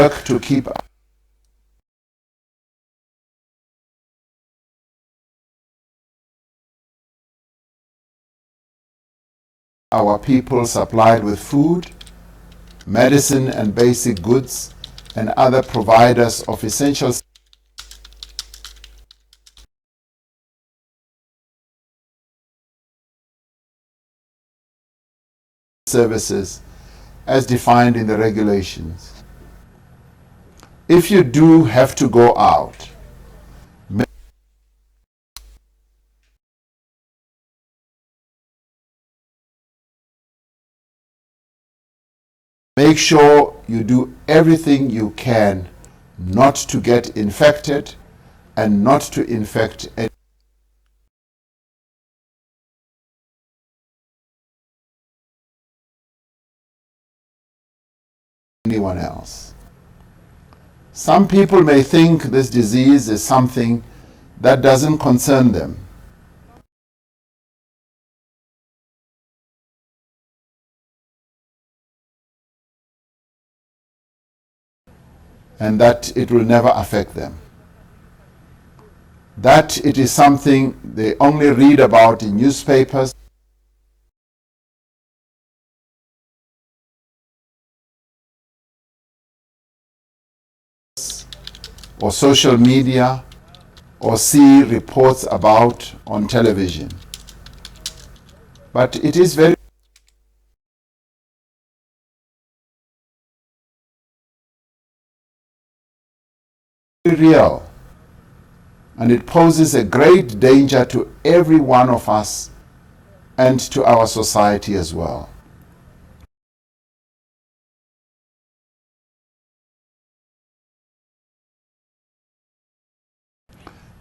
work to keep our people supplied with food, medicine and basic goods, and other providers of essential services as defined in the regulations. If you do have to go out, make sure you do everything you can not to get infected and not to infect anyone else. Some people may think this disease is something that doesn't concern them. And that it will never affect them. That it is something they only read about in newspapers or social media or see reports about on television. But it is very real, and it poses a great danger to every one of us and to our society as well.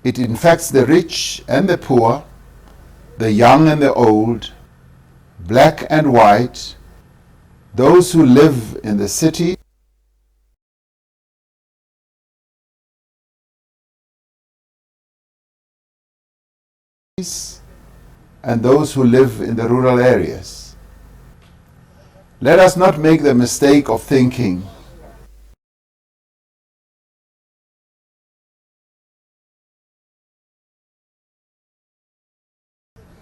It infects the rich and the poor, the young and the old, black and white, those who live in the city and those who live in the rural areas. Let us not make the mistake of thinking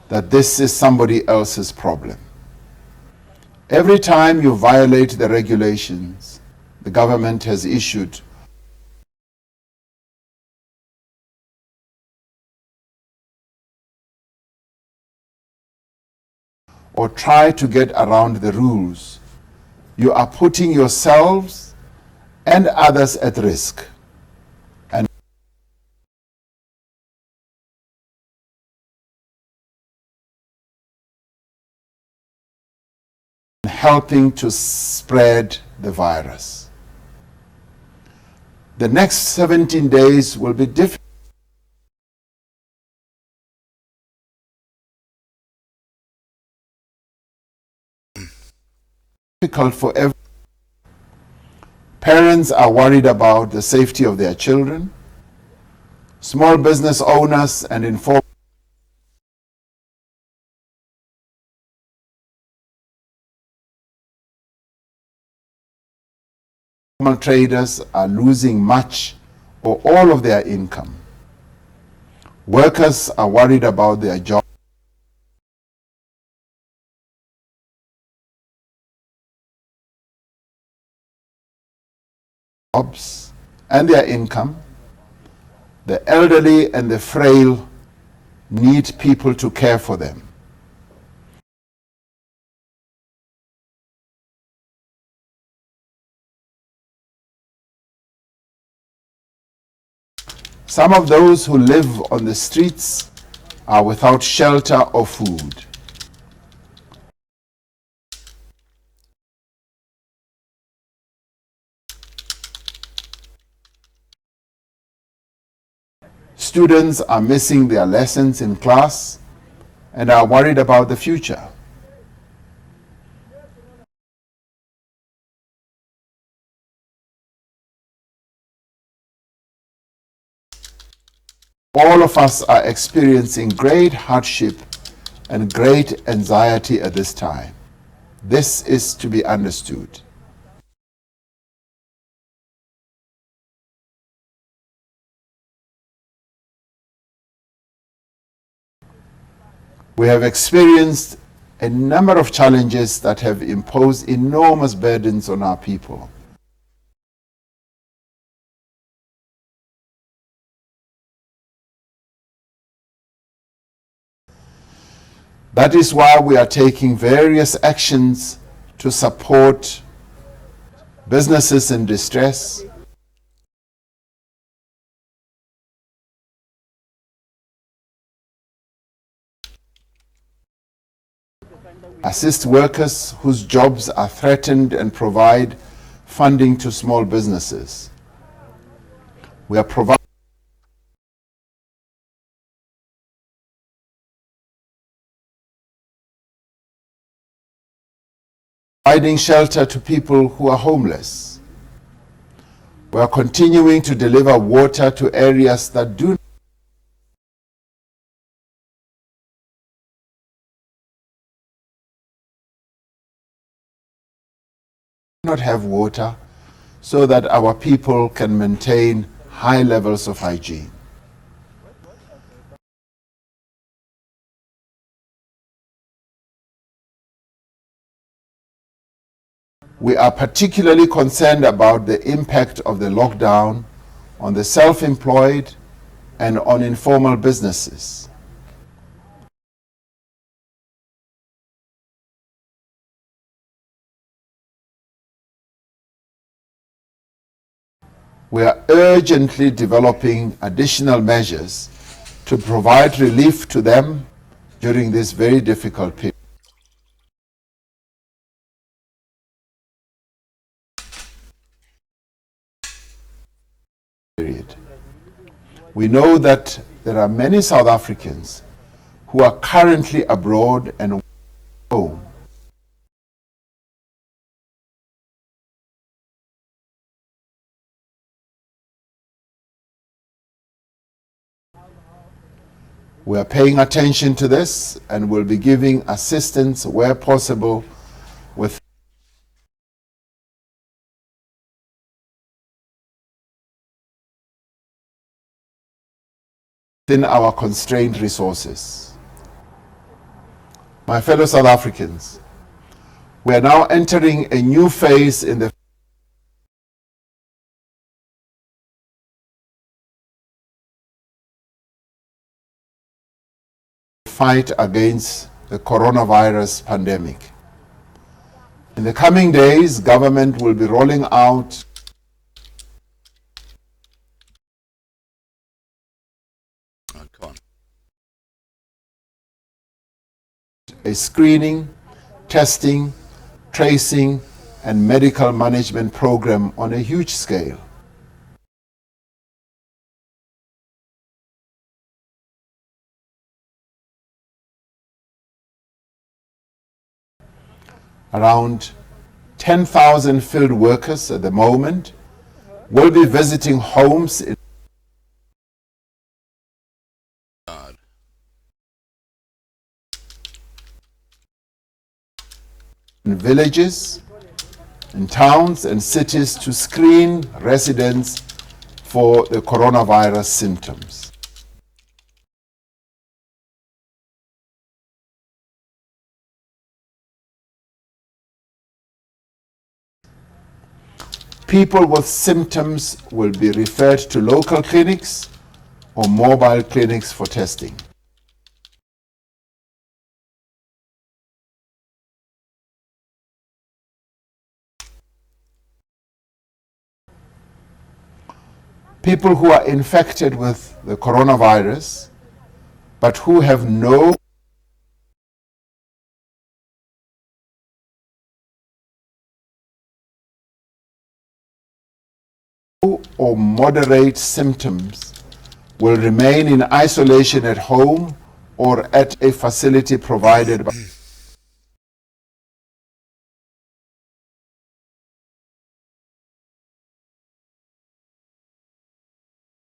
that this is somebody else's problem. Every time you violate the regulations the government has issued or try to get around the rules, you are putting yourselves and others at risk and helping to spread the virus. The next 17 days will be difficult for everyone. Parents are worried about the safety of their children. Small business owners and informal traders are losing much or all of their income. Workers are worried about their jobs and their income. The elderly and the frail need people to care for them. Some of those who live on the streets are without shelter or food. Students are missing their lessons in class and are worried about the future. All of us are experiencing great hardship and great anxiety at this time. This is to be understood. We have experienced a number of challenges that have imposed enormous burdens on our people. That is why we are taking various actions to support businesses in distress, assist workers whose jobs are threatened, and provide funding to small businesses. We are providing shelter to people who are homeless. We are continuing to deliver water to areas that do not have water, so that our people can maintain high levels of hygiene. We are particularly concerned about the impact of the lockdown on the self-employed and on informal businesses. We are urgently developing additional measures to provide relief to them during this very difficult period. We know that there are many South Africans who are currently abroad and home. We are paying attention to this and will be giving assistance where possible within our constrained resources. My fellow South Africans, we are now entering a new phase in the fight against the coronavirus pandemic. In the coming days, government will be rolling out a screening, testing, tracing, and medical management program on a huge scale. Around 10,000 field workers at the moment will be visiting homes in villages, in towns and cities to screen residents for the coronavirus symptoms. People with symptoms will be referred to local clinics or mobile clinics for testing. People who are infected with the coronavirus but who have no or moderate symptoms will remain in isolation at home or at a facility provided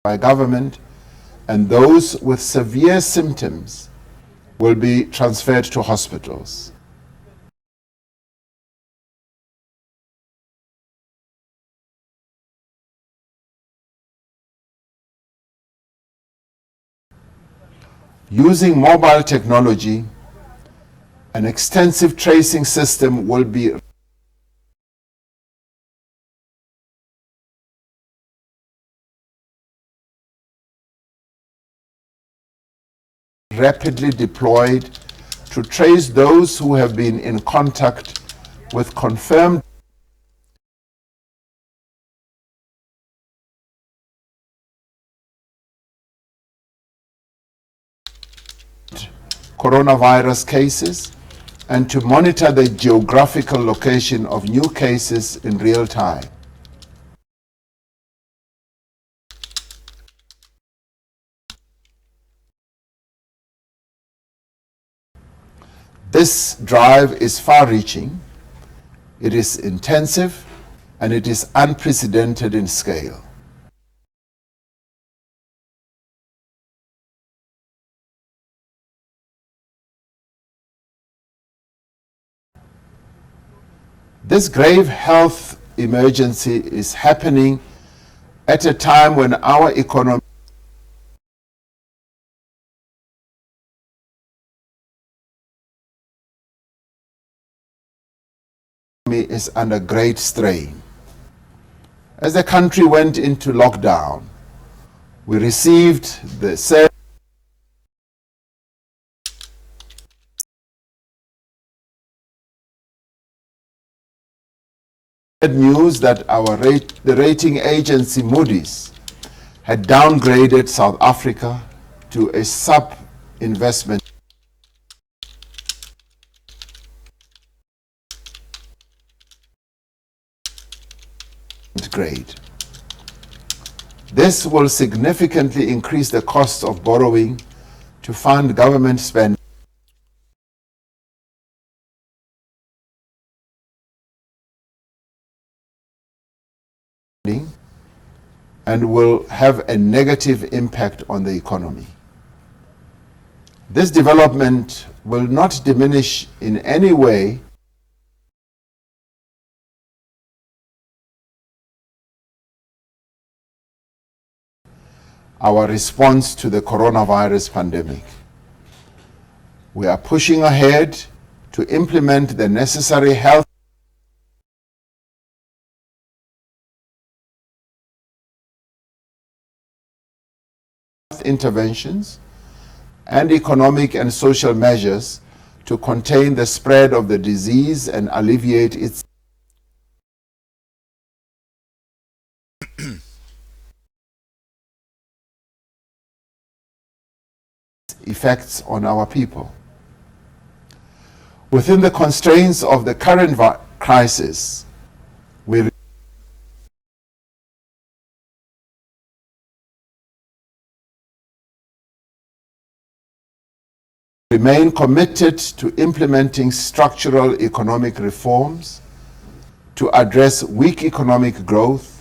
by government, and those with severe symptoms will be transferred to hospitals. Using mobile technology, an extensive tracing system will be rapidly deployed to trace those who have been in contact with confirmed coronavirus cases and to monitor the geographical location of new cases in real time. This drive is far-reaching, it is intensive, and it is unprecedented in scale. This grave health emergency is happening at a time when our economy is under great strain. As the country went into lockdown, we received the sad news that the rating agency Moody's had downgraded South Africa to a sub-investment grade. This will significantly increase the cost of borrowing to fund government spending and will have a negative impact on the economy. This development will not diminish in any way our response to the coronavirus pandemic. We are pushing ahead to implement the necessary health interventions and economic and social measures to contain the spread of the disease and alleviate its effects on our people. Within the constraints of the current crisis, we remain committed to implementing structural economic reforms to address weak economic growth,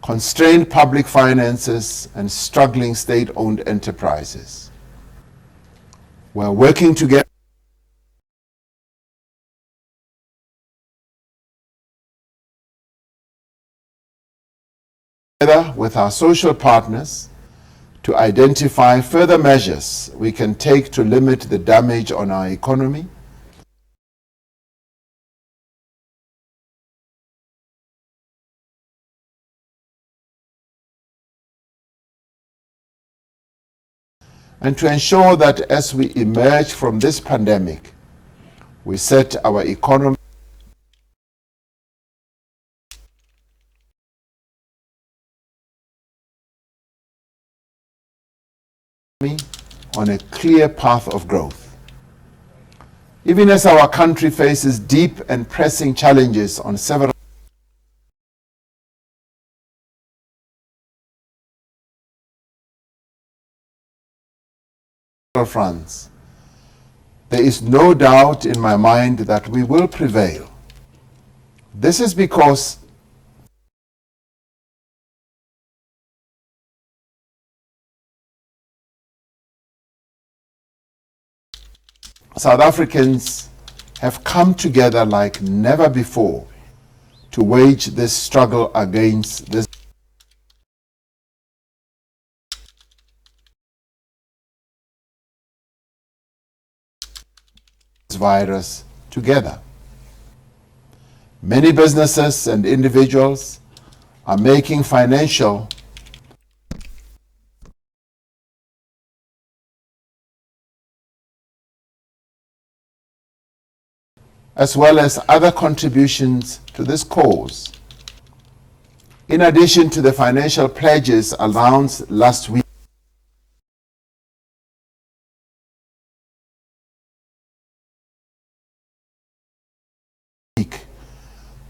constrained public finances, and struggling state-owned enterprises. We're working together with our social partners to identify further measures we can take to limit the damage on our economy and to ensure that as we emerge from this pandemic, we set our economy on a clear path of growth. Even as our country faces deep and pressing challenges on several fronts, there is no doubt in my mind that we will prevail. This is because South Africans have come together like never before to wage this struggle against this virus together. Many businesses and individuals are making financial as well as other contributions to this cause. In addition to the financial pledges announced last week,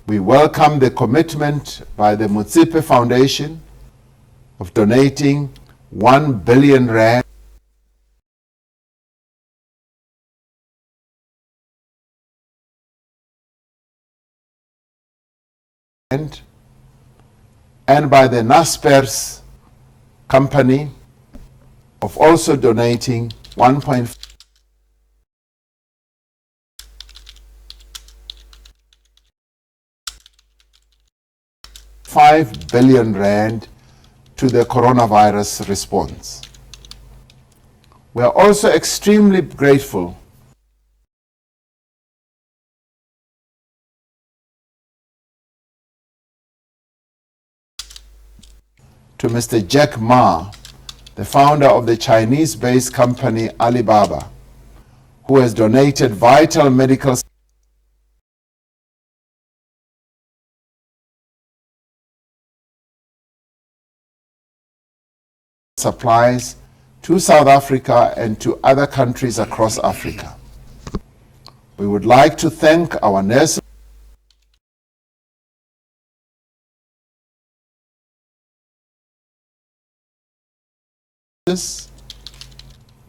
we welcome the commitment by the Motsepe Foundation of donating 1 billion rand and by the Naspers company of also donating 1.5 billion rand to the coronavirus response. We are also extremely grateful to Mr. Jack Ma, the founder of the Chinese-based company Alibaba, who has donated vital medical supplies to South Africa and to other countries across Africa. We would like to thank our nurses,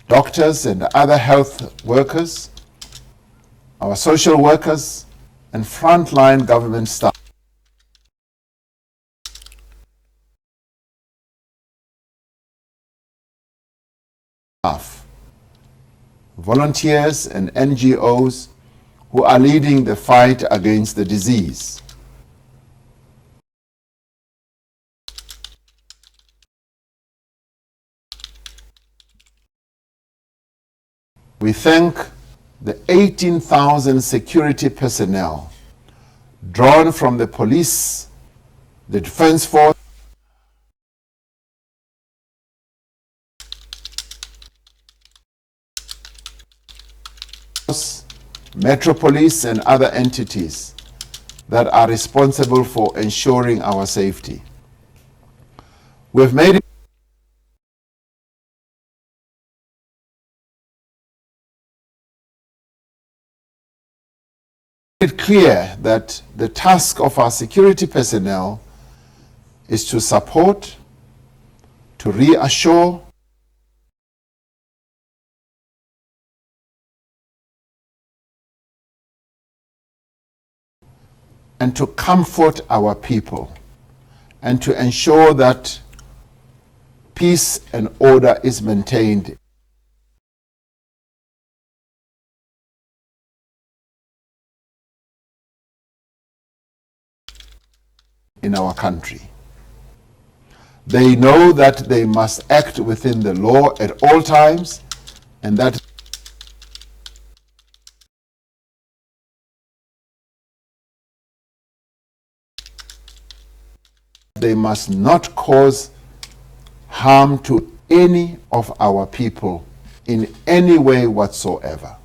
doctors and other health workers, our social workers, and frontline government staff. Volunteers and NGOs who are leading the fight against the disease. We thank the 18,000 security personnel drawn from the police, the defense force, Metro Police and other entities that are responsible for ensuring our safety. We've made it clear that the task of our security personnel is to support, to reassure, and to comfort our people, and to ensure that peace and order is maintained in our country. They know that they must act within the law at all times, and that they must not cause harm to any of our people in any way whatsoever.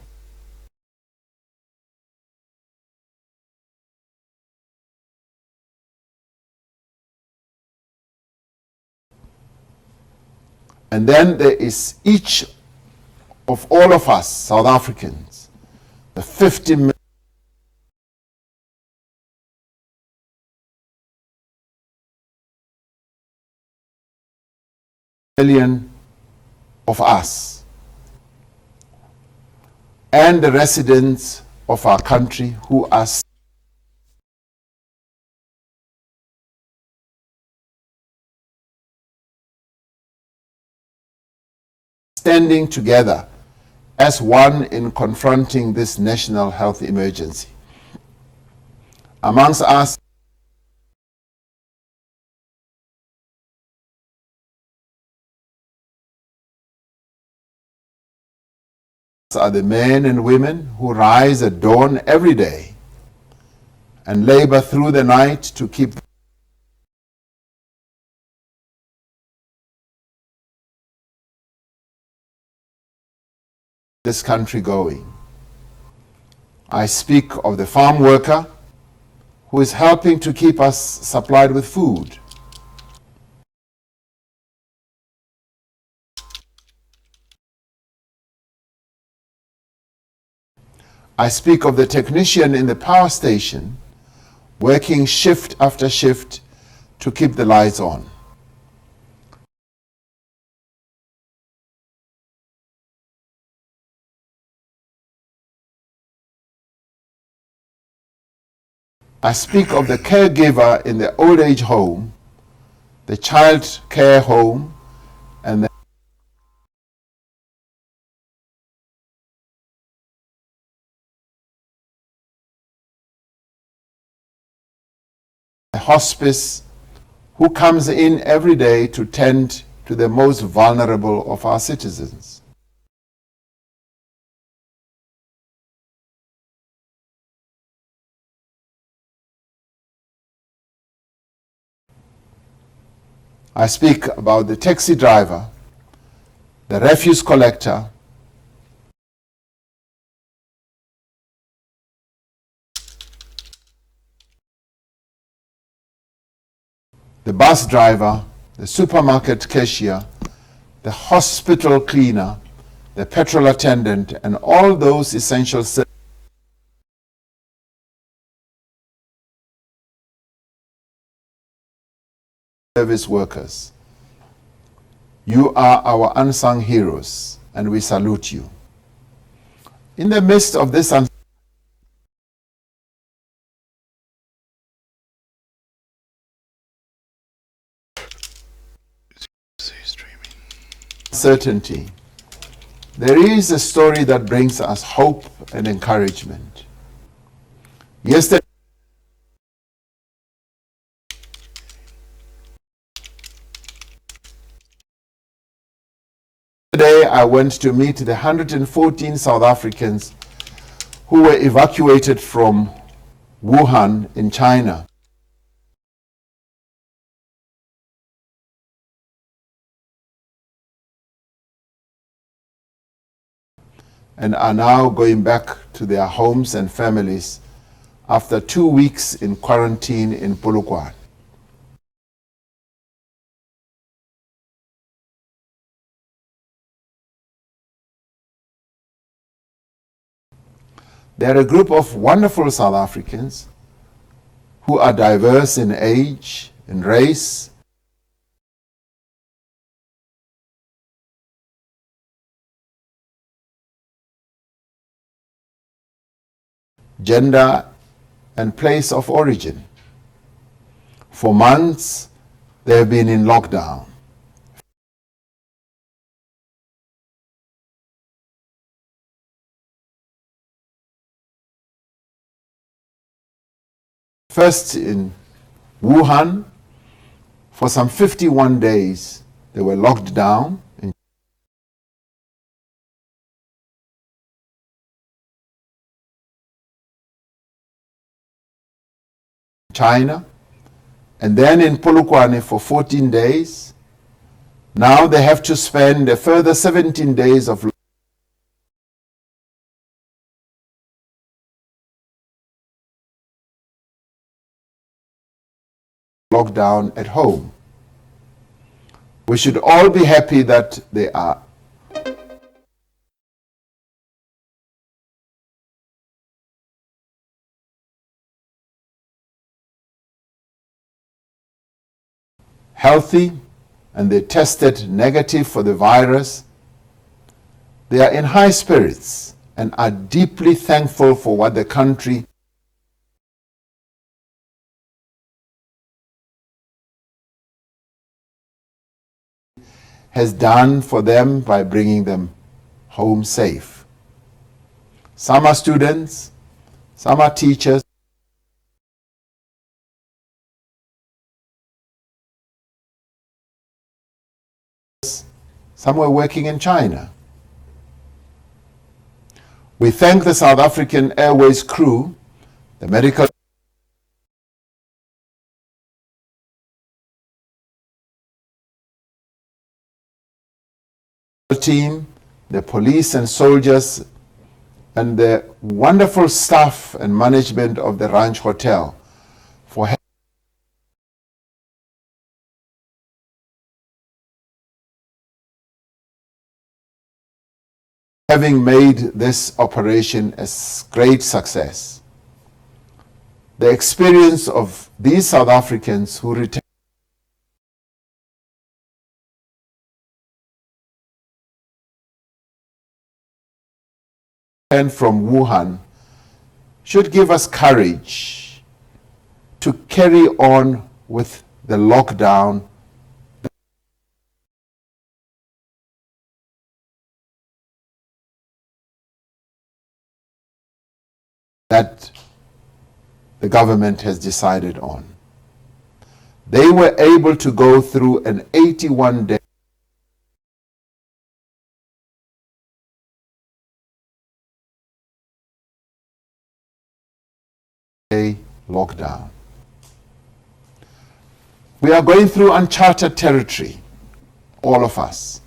And then there is each of all of us, South Africans, the 50 million of us, and the residents of our country who are standing together as one in confronting this national health emergency. Amongst us, are the men and women who rise at dawn every day and labor through the night to keep this country going. I speak of the farm worker who is helping to keep us supplied with food. I speak of the technician in the power station working shift after shift to keep the lights on. I speak of the caregiver in the old age home, the child care home, and the hospice, who comes in every day to tend to the most vulnerable of our citizens. I speak about the taxi driver, the refuse collector, the bus driver, the supermarket cashier, the hospital cleaner, the petrol attendant, and all those essential service workers. You are our unsung heroes, and we salute you. In the midst of this uncertainty, there is a story that brings us hope and encouragement. Yesterday, I went to meet the 114 South Africans who were evacuated from Wuhan in China. And are now going back to their homes and families after 2 weeks in quarantine in Polokwane. They're a group of wonderful South Africans who are diverse in age, in race, gender, and place of origin. For months, they have been in lockdown. First in Wuhan, for some 51 days, they were locked down in China, and then in Polokwane for 14 days. Now they have to spend a further 17 days of lockdown at home. We should all be happy that they are healthy and they tested negative for the virus. They are in high spirits and are deeply thankful for what the country has done for them by bringing them home safe. Some are students, some are teachers, some were working in China. We thank the South African Airways crew, the medical team, the police and soldiers, and the wonderful staff and management of the Ranch Hotel for having made this operation a great success. The experience of these South Africans who returned from Wuhan should give us courage to carry on with the lockdown that the government has decided on. They were able to go through an 81-day lockdown. We are going through uncharted territory, all of us.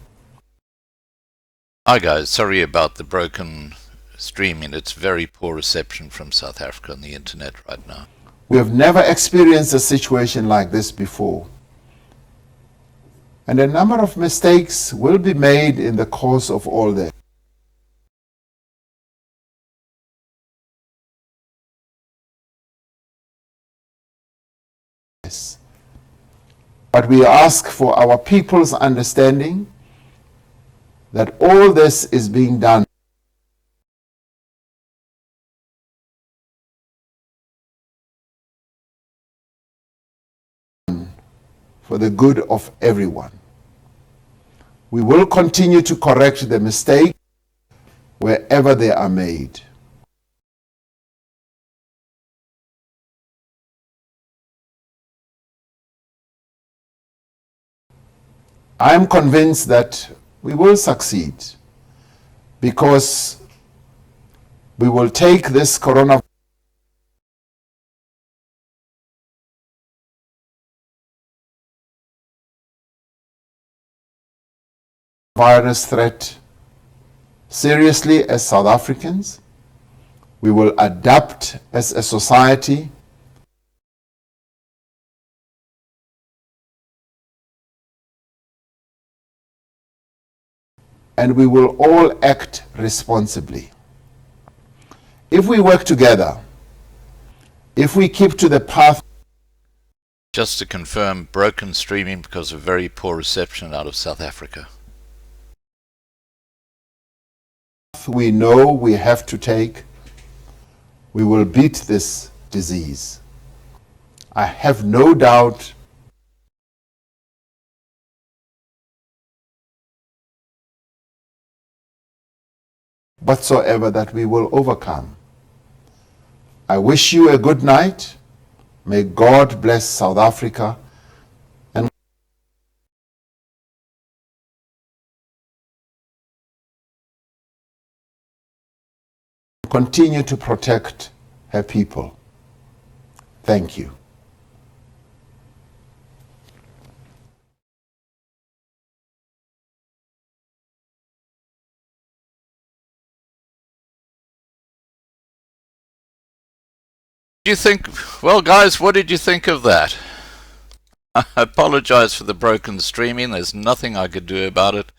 Hi guys, sorry about the broken streaming. It's very poor reception from South Africa on the internet right now. We have never experienced a situation like this before. And a number of mistakes will be made in the course of all this. But we ask for our people's understanding that all this is being done for the good of everyone. We will continue to correct the mistakes wherever they are made. I am convinced that we will succeed because we will take this coronavirus threat seriously as South Africans. We will adapt as a society. And we will all act responsibly. If we work together, if we keep to the path. Just to confirm, broken streaming because of very poor reception out of South Africa. We know we have to take, we will beat this disease. I have no doubt whatsoever that we will overcome. I wish you a good night. May God bless South Africa and continue to protect her people. Thank you. You think, well guys, what did you think of that? I apologize for the broken streaming. There's nothing I could do about it.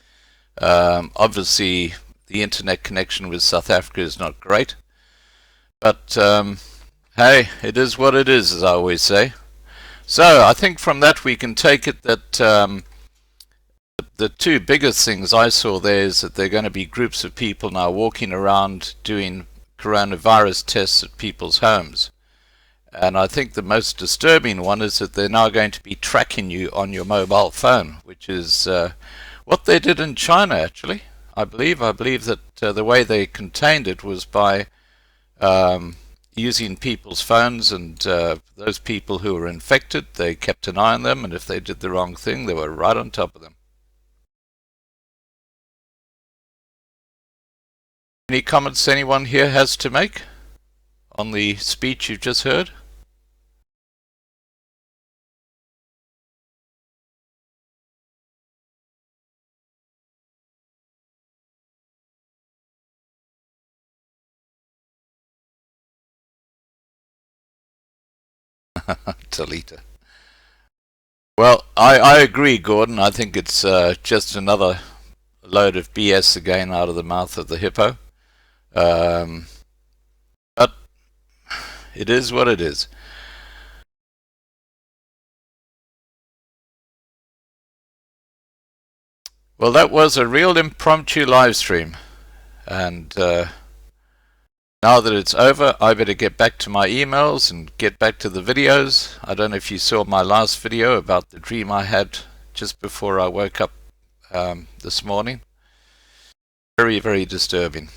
Obviously the internet connection with South Africa is not great, but hey, it is what it is, as I always say. So I think from that we can take it that the two biggest things I saw there is that there are going to be groups of people now walking around doing coronavirus tests at people's homes. And I think the most disturbing one is that they're now going to be tracking you on your mobile phone, which is what they did in China, actually. I believe that the way they contained it was by using people's phones, and those people who were infected, they kept an eye on them, and if they did the wrong thing, they were right on top of them. Any comments anyone here has to make on the speech you've just heard? Talita. Well, I agree, Gordon. I think it's just another load of BS again out of the mouth of the hippo. But it is what it is. Well, that was a real impromptu live stream. And now that it's over, I better get back to my emails and get back to the videos. I don't know if you saw my last video about the dream I had just before I woke up this morning. Very, very disturbing.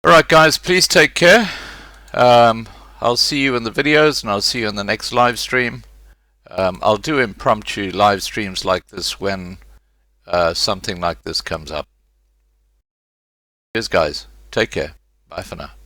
Alright guys, please take care. I'll see you in the videos and I'll see you in the next live stream. I'll do impromptu live streams like this when something like this comes up. Cheers guys. Take care. Bye for now.